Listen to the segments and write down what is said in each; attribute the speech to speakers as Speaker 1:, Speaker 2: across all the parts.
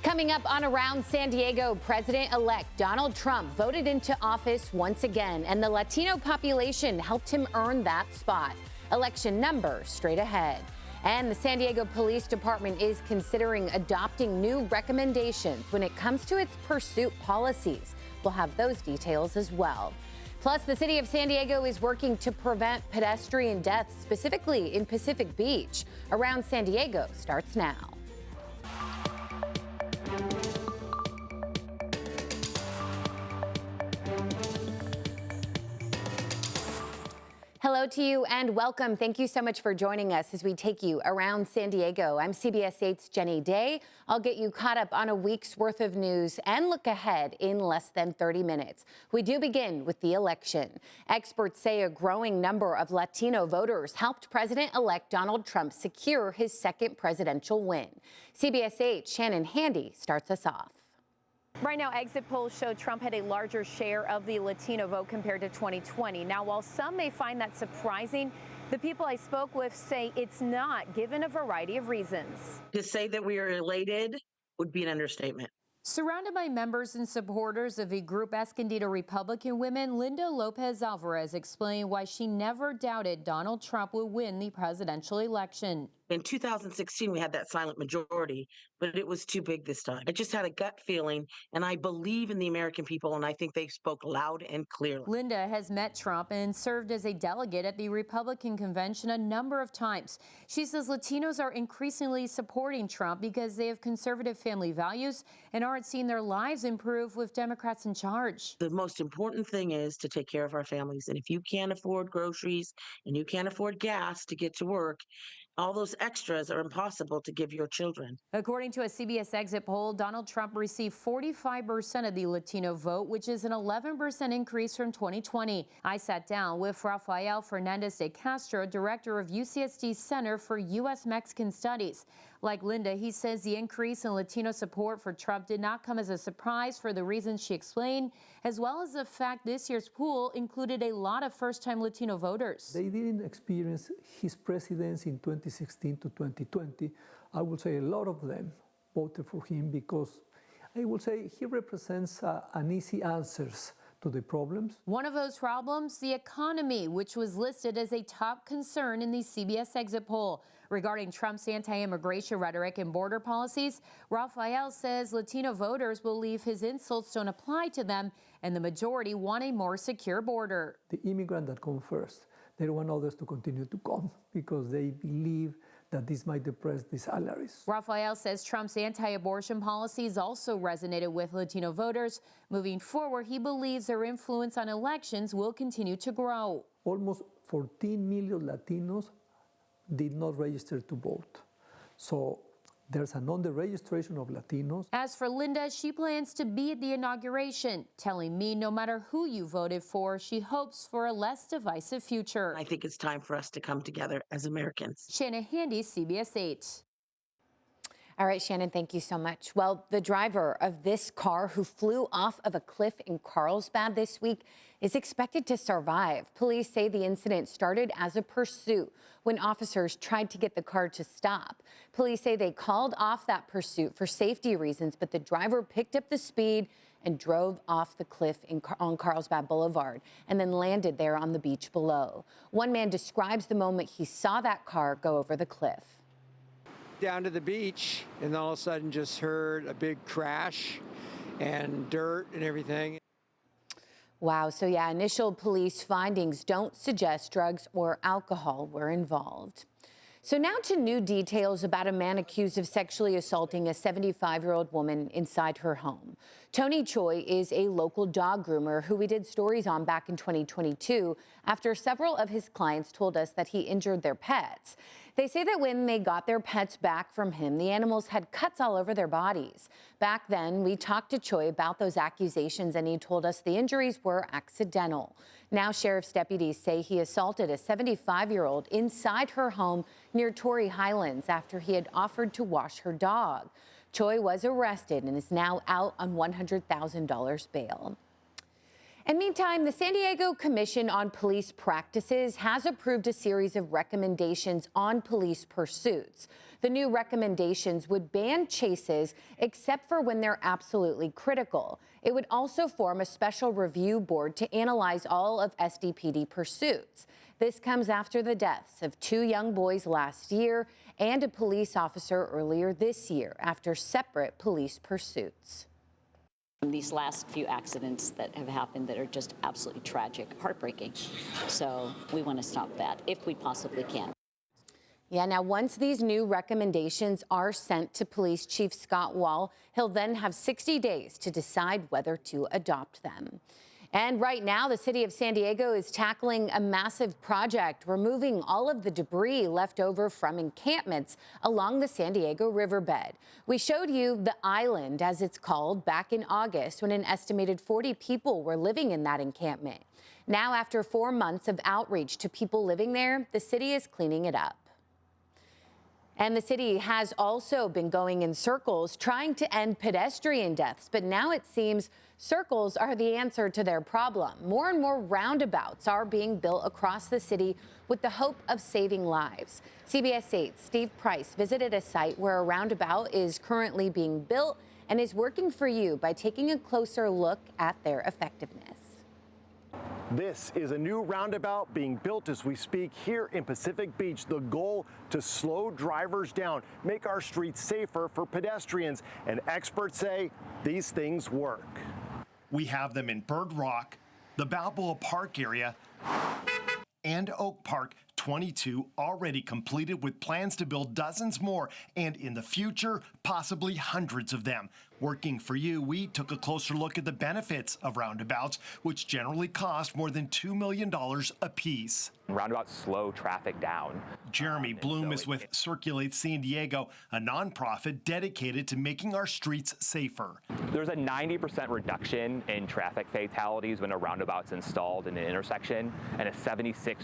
Speaker 1: Coming up on Around San Diego, President-elect Donald Trump voted into office once again, and the Latino population helped him earn that spot. Election numbers straight ahead. And the San Diego Police Department is considering adopting new recommendations when it comes to its pursuit policies. We'll have those details as well. Plus, the city of San Diego is working to prevent pedestrian deaths, specifically in Pacific Beach. Around San Diego starts now. Hello to you and welcome. Thank you so much for joining us as we take you around San Diego. I'm CBS 8's Jenny Day. I'll get you caught up on a week's worth of news and look ahead in less than 30 minutes. We do begin with the election. Experts say a growing number of Latino voters helped President-elect Donald Trump secure his second presidential win. CBS 8's Shannon Handy starts us off.
Speaker 2: Right now, exit polls show Trump had a larger share of the Latino vote compared to 2020. Now, while some may find that surprising, the people I spoke with say it's not, given a variety of reasons.
Speaker 3: To say that we are elated would be an understatement.
Speaker 2: Surrounded by members and supporters of a group Escondido Republican women, Linda Lopez Alvarez explained why she never doubted Donald Trump would win the presidential election.
Speaker 3: In 2016, we had that silent majority, but it was too big this time. I just had a gut feeling, and I believe in the American people, and I think they spoke loud and clearly.
Speaker 2: Linda has met Trump and served as a delegate at the Republican convention a number of times. She says Latinos are increasingly supporting Trump because they have conservative family values and aren't seeing their lives improve with Democrats in charge.
Speaker 3: The most important thing is to take care of our families, and if you can't afford groceries and you can't afford gas to get to work, all those extras are impossible to give your children.
Speaker 2: According to a CBS exit poll, Donald Trump received 45% of the Latino vote, which is an 11% increase from 2020. I sat down with Rafael Fernandez de Castro, director of UCSD's Center for U.S.-Mexican Studies. Like Linda, he says the increase in Latino support for Trump did not come as a surprise for the reasons she explained, as well as the fact this year's poll included a lot of first-time Latino voters.
Speaker 4: They didn't experience his presidency in 2016 to 2020. I would say a lot of them voted for him because I would say he represents an easy answers to the problems.
Speaker 2: One of those problems, the economy, which was listed as a top concern in the CBS exit poll. Regarding Trump's anti-immigration rhetoric and border policies, Rafael says Latino voters believe his insults don't apply to them, and the majority want a more secure border.
Speaker 4: The immigrants that come first, they don't want others to continue to come because they believe that this might depress the salaries.
Speaker 2: Rafael says Trump's anti-abortion policies also resonated with Latino voters. Moving forward, he believes their influence on elections will continue to grow.
Speaker 4: Almost 14 million Latinos did not register to vote. So there's an under-registration of Latinos.
Speaker 2: As for Linda, she plans to be at the inauguration, telling me no matter who you voted for, she hopes for a less divisive future.
Speaker 3: I think it's time for us to come together as Americans.
Speaker 2: Shannon Handy, CBS 8.
Speaker 1: All right, Shannon, thank you so much. Well, the driver of this car who flew off of a cliff in Carlsbad this week is expected to survive. Police say the incident started as a pursuit when officers tried to get the car to stop. Police say they called off that pursuit for safety reasons, but the driver picked up the speed and drove off the cliff on Carlsbad Boulevard and then landed there on the beach below. One man describes the moment he saw that car go over the cliff.
Speaker 5: Down to the beach, and all of a sudden just heard a big crash and dirt and everything.
Speaker 1: Wow. So yeah, initial police findings don't suggest drugs or alcohol were involved. So now to new details about a man accused of sexually assaulting a 75-year-old woman inside her home. Tony Choi is a local dog groomer who we did stories on back in 2022 after several of his clients told us that he injured their pets. They say that when they got their pets back from him, the animals had cuts all over their bodies. Back then, we talked to Choi about those accusations, and he told us the injuries were accidental. Now, sheriff's deputies say he assaulted a 75-year-old inside her home near Torrey Highlands after he had offered to wash her dog. Choi was arrested and is now out on $100,000 bail. And meantime, the San Diego Commission on Police Practices has approved a series of recommendations on police pursuits. The new recommendations would ban chases except for when they're absolutely critical. It would also form a special review board to analyze all of SDPD pursuits. This comes after the deaths of 2 young boys last year and a police officer earlier this year after separate police pursuits.
Speaker 6: These last few accidents that have happened that are just absolutely tragic, heartbreaking. So we want to stop that if we possibly can.
Speaker 1: Yeah, now once these new recommendations are sent to Police Chief Scott Wall, he'll then have 60 days to decide whether to adopt them. And right now, the city of San Diego is tackling a massive project, removing all of the debris left over from encampments along the San Diego riverbed. We showed you the island, as it's called, back in August when an estimated 40 people were living in that encampment. Now, after 4 months of outreach to people living there, the city is cleaning it up. And the city has also been going in circles trying to end pedestrian deaths, but now it seems circles are the answer to their problem. More and more roundabouts are being built across the city with the hope of saving lives. CBS 8's Steve Price visited a site where a roundabout is currently being built and is working for you by taking a closer look at their effectiveness.
Speaker 7: This is a new roundabout being built as we speak here in Pacific Beach. The goal to slow drivers down, make our streets safer for pedestrians, and experts say these things work. We have them in Bird Rock, the Balboa Park area, and Oak Park. 22 already completed with plans to build dozens more, and in the future, possibly hundreds of them. Working for you, we took a closer look at the benefits of roundabouts, which generally cost more than $2 million apiece.
Speaker 8: Roundabouts slow traffic down.
Speaker 7: Jeremy Bloom is with Circulate San Diego, a nonprofit dedicated to making our streets safer.
Speaker 8: There's a 90% reduction in traffic fatalities when a roundabout's installed in an intersection, and a 76%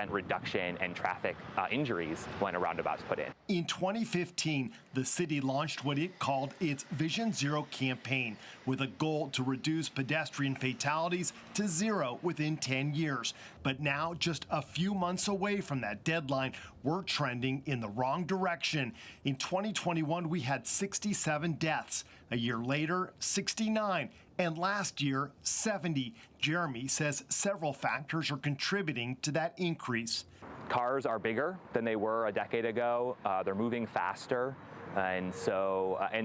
Speaker 8: reduction in traffic injuries when a roundabout's put in.
Speaker 7: In 2015, the city launched what it called its Vision Zero campaign, with a goal to reduce pedestrian fatalities to 0 within 10 years. But now, just a few months away from that deadline, we're trending in the wrong direction. In 2021, we had 67 deaths. A year later, 69. And last year, 70. Jeremy says several factors are contributing to that increase.
Speaker 8: Cars are bigger than they were a decade ago. They're moving faster. And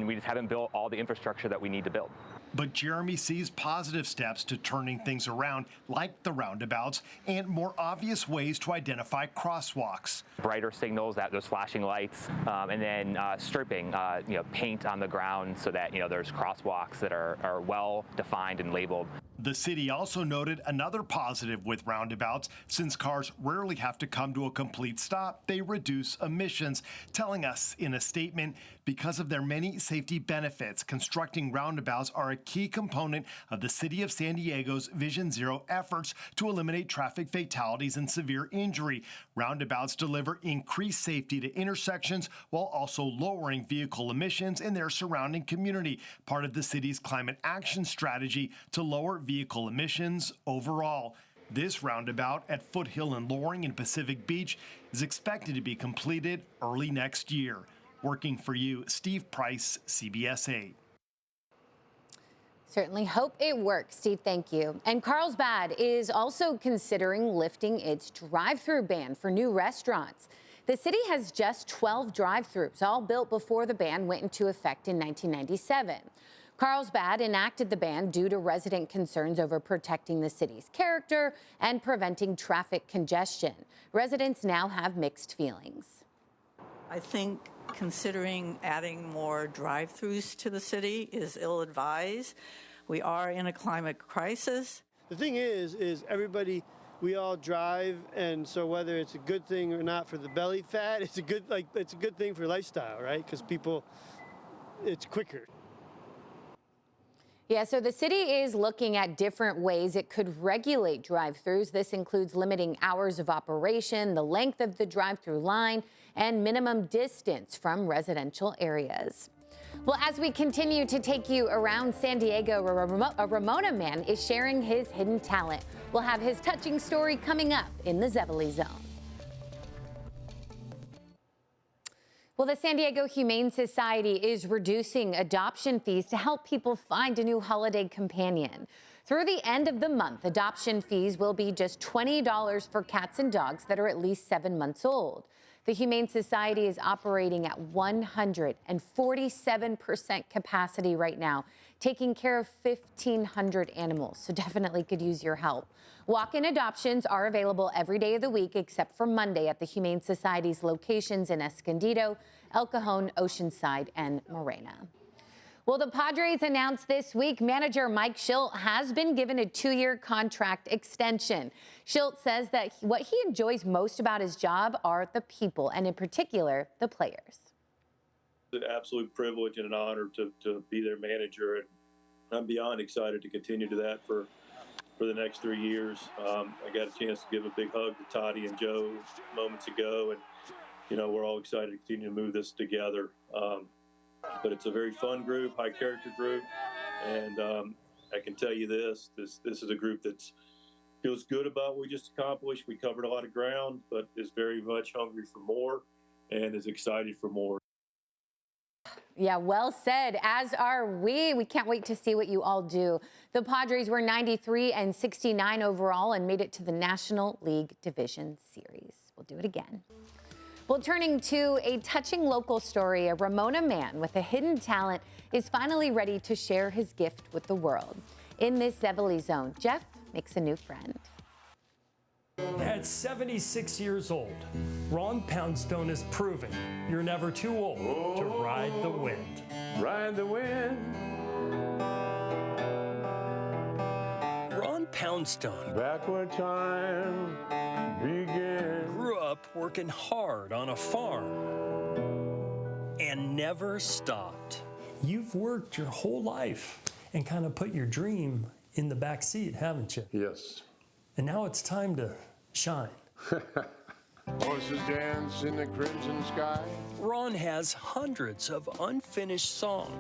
Speaker 8: we just haven't built all the infrastructure that we need to build.
Speaker 7: But Jeremy sees positive steps to turning things around, like the roundabouts and more obvious ways to identify crosswalks.
Speaker 8: Brighter signals, those flashing lights, and then stripping, paint on the ground so that there's crosswalks that are well defined and labeled.
Speaker 7: The city also noted another positive with roundabouts. Since cars rarely have to come to a complete stop, they reduce emissions, telling us in a statement, because of their many safety benefits, constructing roundabouts are a key component of the city of San Diego's Vision Zero efforts to eliminate traffic fatalities and severe injury. Roundabouts deliver increased safety to intersections while also lowering vehicle emissions in their surrounding community, part of the city's climate action strategy to lower vehicle emissions overall. This roundabout at Foothill and Loring in Pacific Beach is expected to be completed early next year. Working for you, Steve Price, CBS 8.
Speaker 1: Certainly hope it works, Steve. Thank you. And Carlsbad is also considering lifting its drive-through ban for new restaurants. The city has just 12 drive-throughs, all built before the ban went into effect in 1997. Carlsbad enacted the ban due to resident concerns over protecting the city's character and preventing traffic congestion. Residents now have mixed feelings.
Speaker 9: I think considering adding more drive-throughs to the city is ill-advised. We are in a climate crisis.
Speaker 10: The thing is everybody, we all drive, and so whether it's a good thing or not for the belly fat, it's a good thing for lifestyle, right? Because people, it's quicker.
Speaker 1: Yeah, so the city is looking at different ways it could regulate drive-thrus. This includes limiting hours of operation, the length of the drive-through line, and minimum distance from residential areas. Well, as we continue to take you around San Diego, a Ramona man is sharing his hidden talent. We'll have his touching story coming up in the Zevely Zone. Well, the San Diego Humane Society is reducing adoption fees to help people find a new holiday companion. Through the end of the month, adoption fees will be just $20 for cats and dogs that are at least 7 months old. The Humane Society is operating at 147% capacity right now, taking care of 1,500 animals, so definitely could use your help. Walk-in adoptions are available every day of the week except for Monday at the Humane Society's locations in Escondido, El Cajon, Oceanside, and Morena. Well, the Padres announced this week manager Mike Shildt has been given a 2-year contract extension. Shildt says that what he enjoys most about his job are the people, and in particular, the players.
Speaker 11: It's an absolute privilege and an honor to be their manager, and I'm beyond excited to continue to that for the next 3 years. I got a chance to give a big hug to Toddy and Joe moments ago, and we're all excited to continue to move this together. But it's a very fun group, high character group, and I can tell you this is a group that feels good about what we just accomplished. We covered a lot of ground, but is very much hungry for more and is excited for more.
Speaker 1: Yeah, well said, as are we. We can't wait to see what you all do. The Padres were 93 and 69 overall and made it to the National League Division Series. We'll do it again. Well, turning to a touching local story, a Ramona man with a hidden talent is finally ready to share his gift with the world. In this Zevely Zone, Jeff makes a new friend.
Speaker 12: At 76 years old, Ron Poundstone is proving you're never too old to ride the wind.
Speaker 13: Ride the wind.
Speaker 12: Ron Poundstone.
Speaker 13: Back where time began.
Speaker 12: Grew up working hard on a farm and never stopped. You've worked your whole life and kind of put your dream in the back seat, haven't you?
Speaker 13: Yes.
Speaker 12: And now it's time to shine.
Speaker 13: Horses dance in the crimson sky.
Speaker 12: Ron has hundreds of unfinished songs.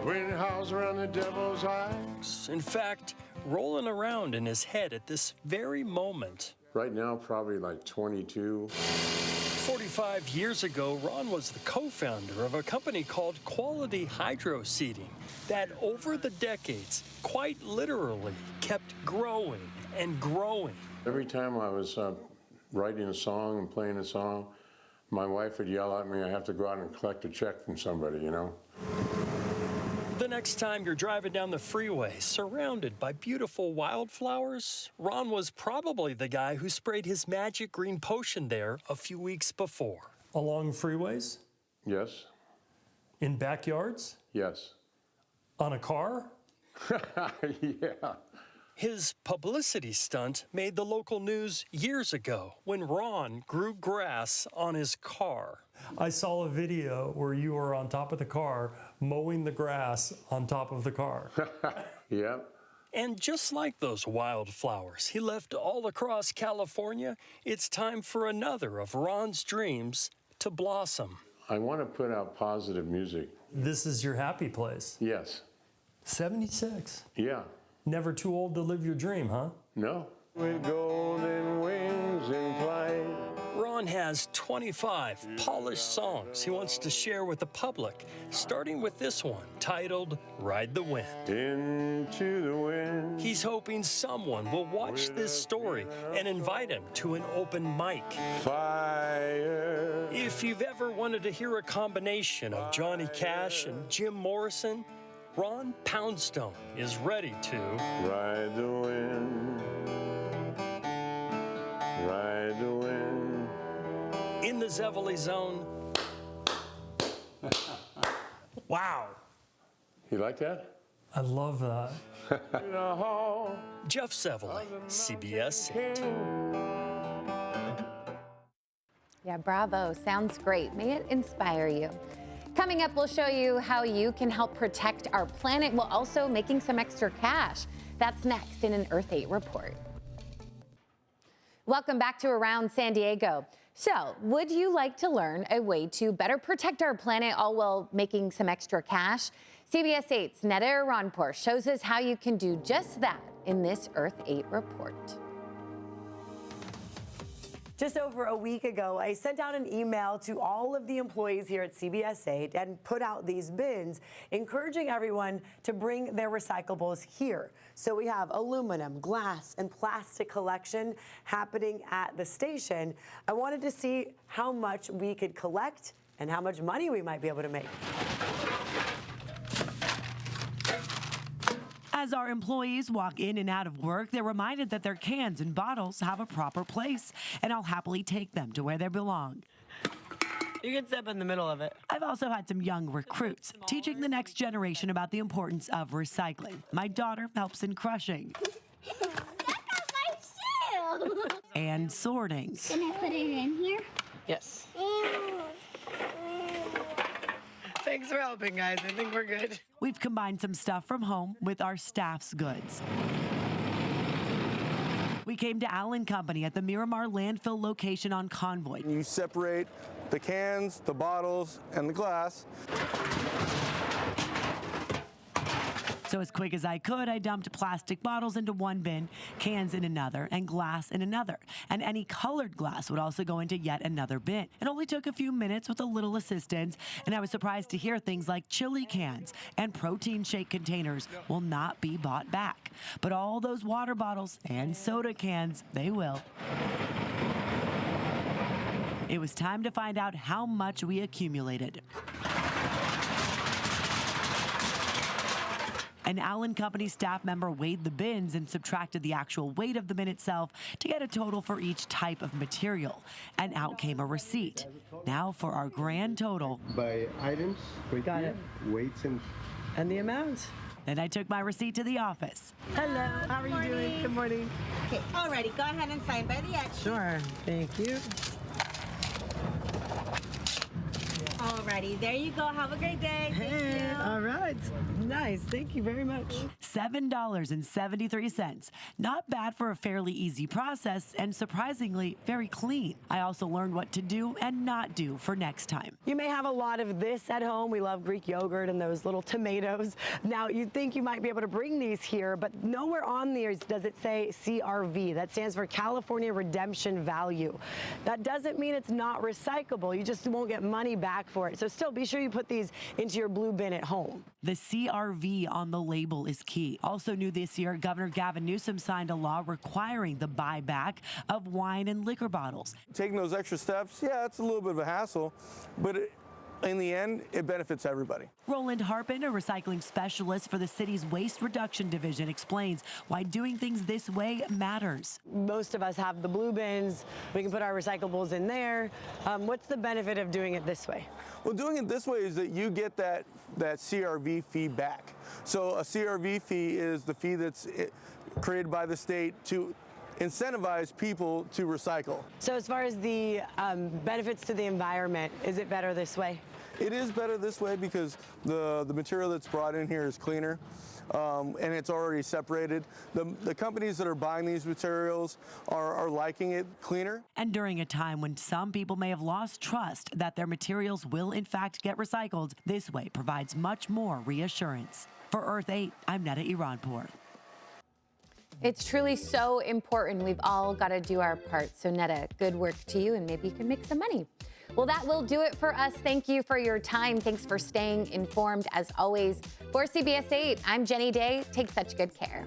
Speaker 13: Wind howls around the devil's eyes.
Speaker 12: In fact, rolling around in his head at this very moment.
Speaker 13: Right now, probably like 22.
Speaker 12: 45 years ago, Ron was the co-founder of a company called Quality Hydro Seeding that over the decades, quite literally, kept growing and growing.
Speaker 13: Every time I was writing a song and playing a song, my wife would yell at me, I have to go out and collect a check from somebody,
Speaker 12: The next time you're driving down the freeway surrounded by beautiful wildflowers, Ron was probably the guy who sprayed his magic green potion there a few weeks before. Along freeways?
Speaker 13: Yes.
Speaker 12: In backyards?
Speaker 13: Yes.
Speaker 12: On a car?
Speaker 13: Yeah.
Speaker 12: His publicity stunt made the local news years ago when Ron grew grass on his car. I saw a video where you were on top of the car mowing the grass on top of the car.
Speaker 13: Yep.
Speaker 12: And just like those wildflowers he left all across California, it's time for another of Ron's dreams to blossom.
Speaker 13: I want to put out positive music.
Speaker 12: This is your happy place?
Speaker 13: Yes.
Speaker 12: 76?
Speaker 13: Yeah.
Speaker 12: Never too old to live your dream, huh?
Speaker 13: No. With golden wings in flight.
Speaker 12: Ron has 25 polished songs he wants to share with the public, starting with this one titled Ride the Wind.
Speaker 13: Into the wind.
Speaker 12: He's hoping someone will watch this story and invite him to an open mic.
Speaker 13: Fire.
Speaker 12: If you've ever wanted to hear a combination of Johnny Cash and Jim Morrison, Ron Poundstone is ready to
Speaker 13: ride the wind. Ride the wind.
Speaker 12: In the Zevely Zone. Wow.
Speaker 13: You like that?
Speaker 12: I love that.
Speaker 13: In a hall.
Speaker 12: Jeff Zevely, CBS 8.
Speaker 1: Yeah, bravo. Sounds great. May it inspire you. Coming up, we'll show you how you can help protect our planet while also making some extra cash. That's next in an Earth8 report. Welcome back to Around San Diego. So, would you like to learn a way to better protect our planet all while making some extra cash? CBS 8's Neda Iranpour shows us how you can do just that in this Earth 8 report.
Speaker 14: Just over a week ago, I sent out an email to all of the employees here at CBS 8 and put out these bins, encouraging everyone to bring their recyclables here. So we have aluminum, glass, and plastic collection happening at the station. I wanted to see how much we could collect and how much money we might be able to make.
Speaker 15: As our employees walk in and out of work, they're reminded that their cans and bottles have a proper place, and I'll happily take them to where they belong.
Speaker 14: You can step in the middle of it.
Speaker 15: I've also had some young recruits teaching the next generation about the importance of recycling. My daughter helps in crushing and sorting.
Speaker 16: Can I put it in here?
Speaker 14: Yes. Thanks for helping, guys. I think we're good.
Speaker 15: We've combined some stuff from home with our staff's goods. We came to Allen Company at the Miramar landfill location on Convoy.
Speaker 17: You separate the cans, the bottles, and the glass.
Speaker 15: So as quick as I could, I dumped plastic bottles into one bin, cans in another, and glass in another. And any colored glass would also go into yet another bin. It only took a few minutes with a little assistance, and I was surprised to hear things like chili cans and protein shake containers will not be bought back. But all those water bottles and soda cans, they will. It was time to find out how much we accumulated. An Allen Company staff member weighed the bins and subtracted the actual weight of the bin itself to get a total for each type of material. And out came a receipt. Now for our grand total.
Speaker 18: By items, weights,
Speaker 14: and the amount.
Speaker 15: Then I took my receipt to the office.
Speaker 14: Hello, how are you doing? Good morning.
Speaker 19: Okay, alrighty, go ahead and sign by the extra.
Speaker 14: Sure, thank you.
Speaker 19: Alrighty, there you go. Have a great day.
Speaker 14: Hey, all right. Nice. Thank you very much.
Speaker 15: $7.73. Not bad for a fairly easy process and surprisingly very clean. I also learned what to do and not do for next time.
Speaker 14: You may have a lot of this at home. We love Greek yogurt and those little tomatoes. Now, you'd think you might be able to bring these here, but nowhere on these does it say CRV. That stands for California Redemption Value. That doesn't mean it's not recyclable. You just won't get money back for it. So still, be sure you put these into your blue bin at home.
Speaker 15: The CRV on the label is key. Also new this year, Governor Gavin Newsom signed a law requiring the buyback of wine and liquor bottles.
Speaker 17: Taking those extra steps, yeah, it's a little bit of a hassle, but in the end, it benefits everybody.
Speaker 15: Roland Harpin, a recycling specialist for the city's Waste Reduction Division, explains why doing things this way matters.
Speaker 14: Most of us have the blue bins. We can put our recyclables in there. What's the benefit of doing it this way?
Speaker 17: Well, doing it this way is that you get that CRV fee back. So a CRV fee is the fee that's created by the state to incentivize people to recycle.
Speaker 14: So as far as the benefits to the environment, is it better this way?
Speaker 17: It is better this way because the material that's brought in here is cleaner and it's already separated. The companies that are buying these materials are liking it cleaner.
Speaker 15: And during a time when some people may have lost trust that their materials will in fact get recycled, this way provides much more reassurance. For Earth 8, I'm Neda Iranpour.
Speaker 1: It's truly so important. We've all got to do our part. So Neda, good work to you, and maybe you can make some money. Well, that will do it for us. Thank you for your time. Thanks for staying informed as always. For CBS 8, I'm Jenny Day. Take such good care.